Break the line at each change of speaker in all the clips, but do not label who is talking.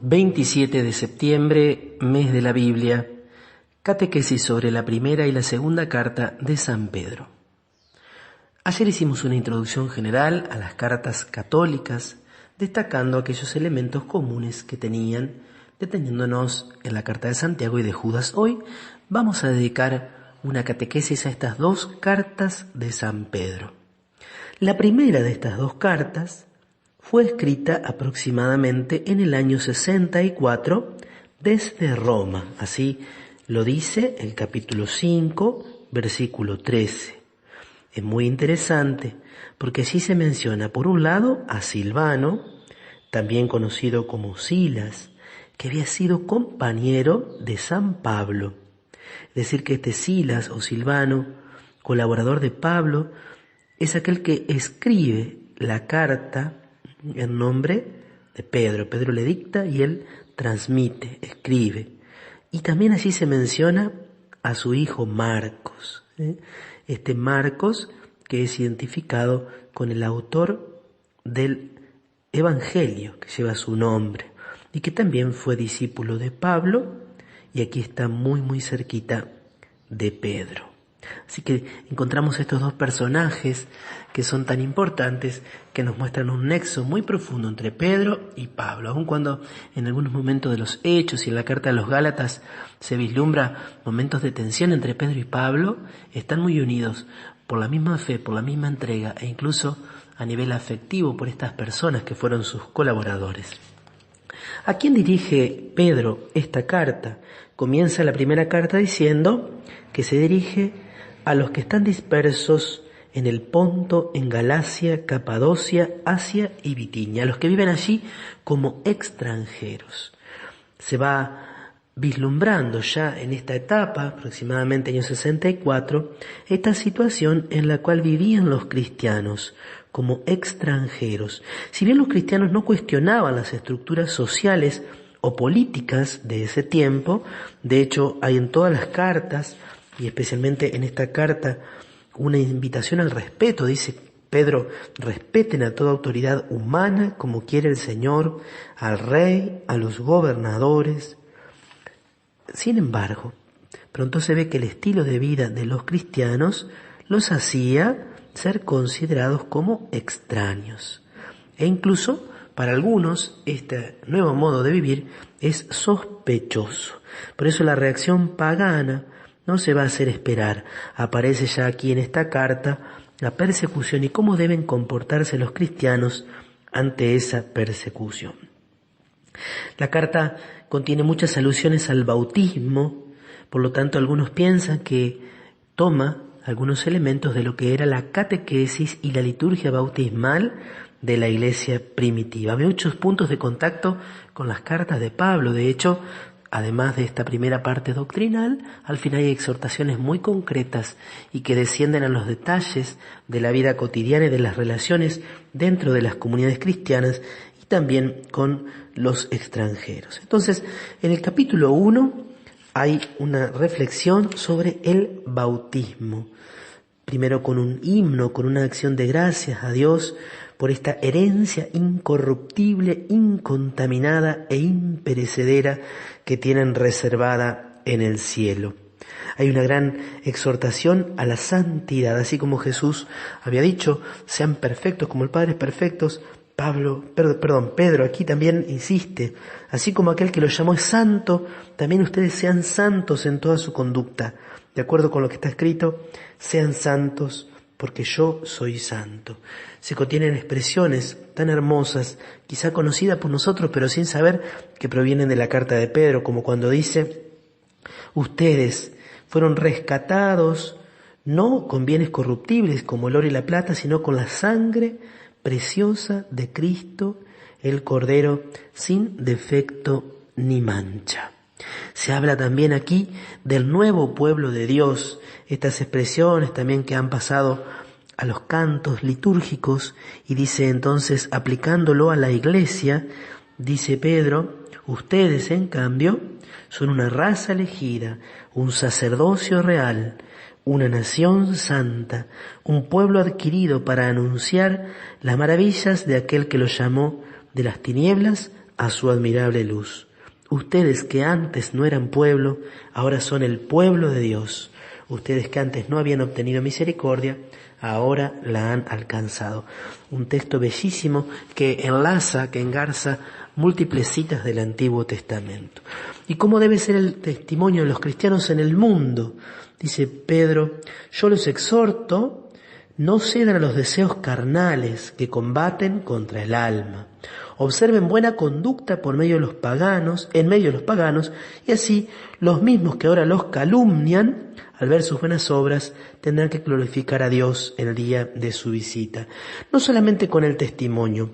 27 de septiembre, mes de la Biblia, catequesis sobre la primera y la segunda carta de San Pedro. Ayer hicimos una introducción general a las cartas católicas, destacando aquellos elementos comunes que tenían, deteniéndonos en la carta de Santiago y de Judas. Hoy vamos a dedicar una catequesis a estas dos cartas de San Pedro. La primera de estas dos cartas fue escrita aproximadamente en el año 64 desde Roma. Así lo dice el capítulo 5, versículo 13. Es muy interesante porque allí se menciona por un lado a Silvano, también conocido como Silas, que había sido compañero de San Pablo. Es decir, que este Silas o Silvano, colaborador de Pablo, es aquel que escribe la carta en nombre de Pedro. Pedro le dicta y él transmite, escribe. Y también allí se menciona a su hijo Marcos. Este Marcos que es identificado con el autor del Evangelio que lleva su nombre y que también fue discípulo de Pablo y aquí está muy cerquita de Pedro. Así que encontramos estos dos personajes que son tan importantes, que nos muestran un nexo muy profundo entre Pedro y Pablo, aun cuando en algunos momentos de los Hechos y en la carta de los Gálatas se vislumbra momentos de tensión entre Pedro y Pablo, están muy unidos por la misma fe, por la misma entrega e incluso a nivel afectivo por estas personas que fueron sus colaboradores. ¿A quién dirige Pedro esta carta? Comienza la primera carta diciendo que se dirige a los que están dispersos en el Ponto, en Galacia, Capadocia, Asia y Bitinia, a los que viven allí como extranjeros. Se va vislumbrando ya en esta etapa, aproximadamente año 64, esta situación en la cual vivían los cristianos como extranjeros. Si bien los cristianos no cuestionaban las estructuras sociales o políticas de ese tiempo, de hecho hay en todas las cartas, y especialmente en esta carta, una invitación al respeto. Dice Pedro, respeten a toda autoridad humana como quiere el Señor, al rey, a los gobernadores. Sin embargo, pronto se ve que el estilo de vida de los cristianos los hacía ser considerados como extraños. E incluso para algunos este nuevo modo de vivir es sospechoso. Por eso la reacción pagana no se va a hacer esperar. Aparece ya aquí en esta carta la persecución y cómo deben comportarse los cristianos ante esa persecución. La carta contiene muchas alusiones al bautismo, por lo tanto algunos piensan que toma algunos elementos de lo que era la catequesis y la liturgia bautismal de la iglesia primitiva. Hay muchos puntos de contacto con las cartas de Pablo. De hecho, además de esta primera parte doctrinal, al final hay exhortaciones muy concretas y que descienden a los detalles de la vida cotidiana y de las relaciones dentro de las comunidades cristianas y también con los extranjeros. Entonces, en el capítulo 1 hay una reflexión sobre el bautismo. Primero con un himno, con una acción de gracias a Dios por esta herencia incorruptible, incontaminada e imperecedera que tienen reservada en el cielo. Hay una gran exhortación a la santidad, así como Jesús había dicho, sean perfectos como el Padre es perfecto. Pedro aquí también insiste, así como aquel que lo llamó es santo, también ustedes sean santos en toda su conducta. De acuerdo con lo que está escrito, sean santos porque yo soy santo. Se contienen expresiones tan hermosas, quizá conocidas por nosotros, pero sin saber que provienen de la carta de Pedro, como cuando dice, ustedes fueron rescatados no con bienes corruptibles como el oro y la plata, sino con la sangre preciosa de Cristo, el Cordero, sin defecto ni mancha. Se habla también aquí del nuevo pueblo de Dios, estas expresiones también que han pasado a los cantos litúrgicos y dice entonces, aplicándolo a la iglesia, dice Pedro, ustedes en cambio son una raza elegida, un sacerdocio real, una nación santa, un pueblo adquirido para anunciar las maravillas de aquel que los llamó de las tinieblas a su admirable luz. Ustedes que antes no eran pueblo, ahora son el pueblo de Dios. Ustedes que antes no habían obtenido misericordia, ahora la han alcanzado. Un texto bellísimo que enlaza, que engarza múltiples citas del Antiguo Testamento. ¿Y cómo debe ser el testimonio de los cristianos en el mundo? Dice Pedro, yo los exhorto, no cedan a los deseos carnales que combaten contra el alma. Observen buena conducta en medio de los paganos, y así los mismos que ahora los calumnian, al ver sus buenas obras, tendrán que glorificar a Dios en el día de su visita. No solamente con el testimonio.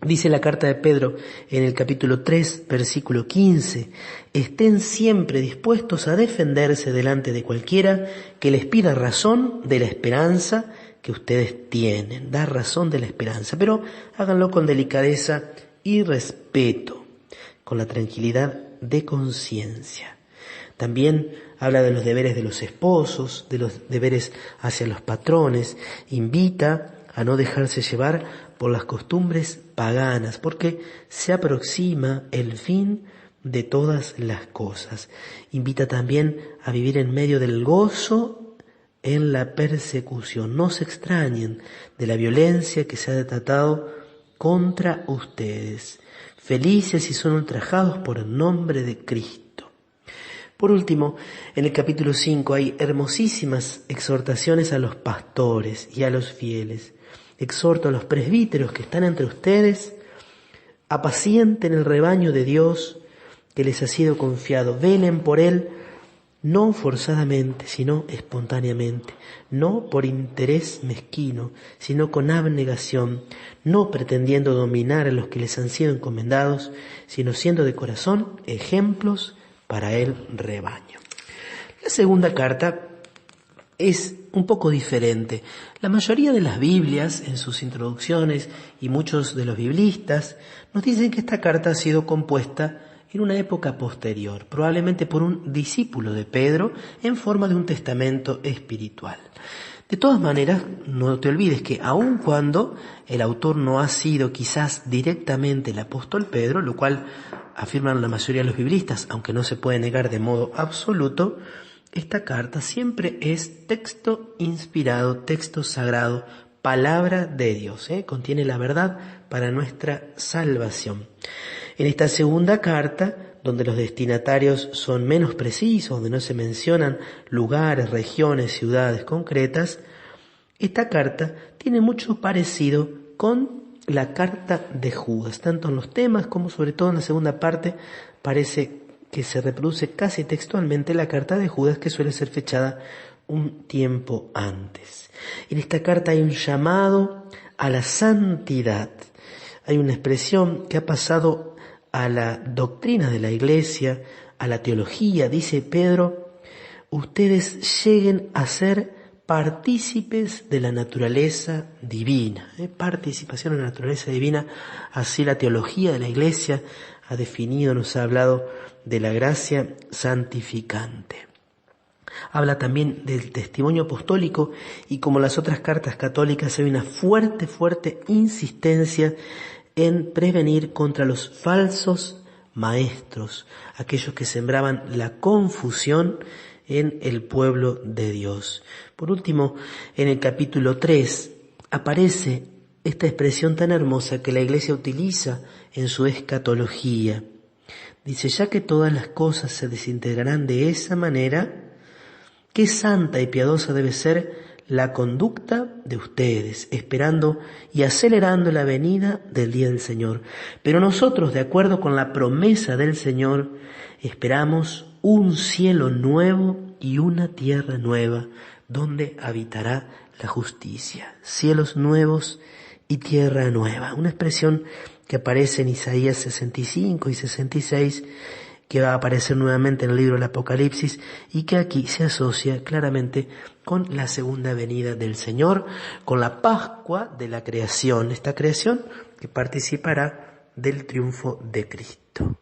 Dice la carta de Pedro en el capítulo 3, versículo 15, estén siempre dispuestos a defenderse delante de cualquiera que les pida razón de la esperanza que ustedes tienen, dar razón de la esperanza, pero háganlo con delicadeza y respeto, con la tranquilidad de conciencia. También habla de los deberes de los esposos, de los deberes hacia los patrones, invita a no dejarse llevar por las costumbres paganas, porque se aproxima el fin de todas las cosas. Invita también a vivir en medio del gozo en la persecución. No se extrañen de la violencia que se ha desatado contra ustedes. Felices si son ultrajados por el nombre de Cristo. Por último, en el capítulo 5 hay hermosísimas exhortaciones a los pastores y a los fieles. Exhorto a los presbíteros que están entre ustedes, apacienten el rebaño de Dios que les ha sido confiado, velen por él, no forzadamente, sino espontáneamente, no por interés mezquino, sino con abnegación, no pretendiendo dominar a los que les han sido encomendados, sino siendo de corazón ejemplos para el rebaño. La segunda carta es un poco diferente. La mayoría de las Biblias, en sus introducciones, y muchos de los biblistas, nos dicen que esta carta ha sido compuesta en una época posterior, probablemente por un discípulo de Pedro, en forma de un testamento espiritual. De todas maneras, no te olvides que aun cuando el autor no ha sido quizás directamente el apóstol Pedro, lo cual afirman la mayoría de los biblistas, aunque no se puede negar de modo absoluto, esta carta siempre es texto inspirado, texto sagrado, palabra de Dios, contiene la verdad para nuestra salvación. En esta segunda carta, donde los destinatarios son menos precisos, donde no se mencionan lugares, regiones, ciudades concretas, esta carta tiene mucho parecido con la carta de Judas, tanto en los temas como sobre todo en la segunda parte parece que se reproduce casi textualmente la carta de Judas, que suele ser fechada un tiempo antes. En esta carta hay un llamado a la santidad. Hay una expresión que ha pasado a la doctrina de la Iglesia, a la teología. Dice Pedro, ustedes lleguen a ser partícipes de la naturaleza divina. Participación en la naturaleza divina, así la teología de la Iglesia ha definido, nos ha hablado de la gracia santificante. Habla también del testimonio apostólico y como las otras cartas católicas hay una fuerte insistencia en prevenir contra los falsos maestros, aquellos que sembraban la confusión en el pueblo de Dios. Por último, en el capítulo 3 aparece esta expresión tan hermosa que la Iglesia utiliza en su escatología. Dice, ya que todas las cosas se desintegrarán de esa manera, qué santa y piadosa debe ser la conducta de ustedes, esperando y acelerando la venida del día del Señor. Pero nosotros, de acuerdo con la promesa del Señor, esperamos un cielo nuevo y una tierra nueva, donde habitará la justicia. Cielos nuevos y tierra nueva. Una expresión que aparece en Isaías 65 y 66, que va a aparecer nuevamente en el libro del Apocalipsis y que aquí se asocia claramente con la segunda venida del Señor, con la Pascua de la creación, esta creación que participará del triunfo de Cristo.